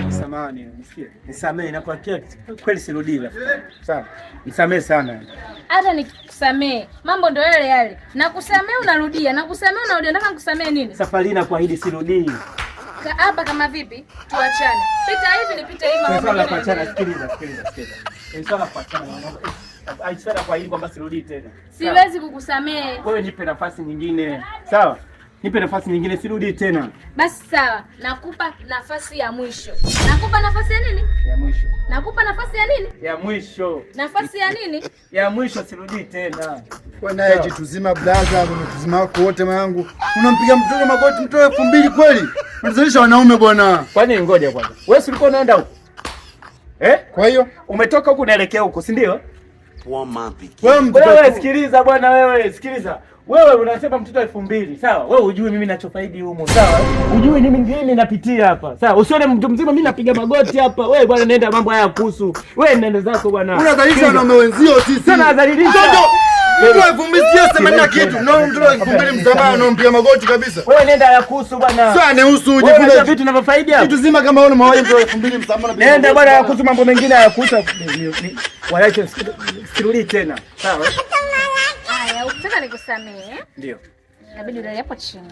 Samahani, nisikie. Nisamee na kwa kweli sirudi rafiki. Sawa. Nisamee sana. Hata nikusamee, mambo ndio yale yale. Nakusamee unarudia, nakusamee unarudia. Nataka nikusamee nini? Safari na kuahidi sirudi. Hapa kama vipi? Tuachane. Pita hivi nipite hivi mambo. Swala kuachana, sikiliza. Swala kuachana. Aisha kuahidi kwamba sirudi tena. Siwezi kukusamee. Wewe nipe nafasi nyingine. Sawa? Nipe nafasi nyingine, sirudi tena. Basi sawa, nakupa nafasi ya mwisho. Nakupa nafasi ya nini? Ya mwisho. Nakupa nafasi ya nini? Ya mwisho. Nafasi ya nini? Ya mwisho, sirudi tena. Kwa naye jituzima blaza, unatuzima wako wote mwanangu. Unampiga mtoto magoti mtoto 2000 kweli? Unazalisha wanaume bwana. Kwani ngoja kwanza. Wewe si ulikuwa unaenda huko? Kwa hiyo umetoka huko unaelekea huko, si ndio? Wewe sikiliza bwana, wewe sikiliza. Wewe unasema mtoto 2000, sawa? Wewe hujui mimi ninachofaidi humo, sawa? Hujui mimi napitia hapa. Sawa? Usione mtu mzima mimi napiga magoti hapa. Wewe bwana nenda, mambo haya kuhusu. Wewe nenda zako bwana. Unadhalisha wanaume wenzio sisi. Sana adhalilisha. Mtu 2000 sema na kitu. No mtoto 2000 msamaha anampiga magoti kabisa. Wewe nenda ya kuhusu bwana. Sasa anihusu ujifunze vitu vinavyofaidi hapa. Kitu zima kama wewe unawahi mtoto 2000 msamaha. Nenda bwana ya kuhusu mambo mengine ya kuhusu. Walaje sirudi tena. Sawa? Haya, ukitaka nikusamee. Ndio. Inabidi ulale hapo chini.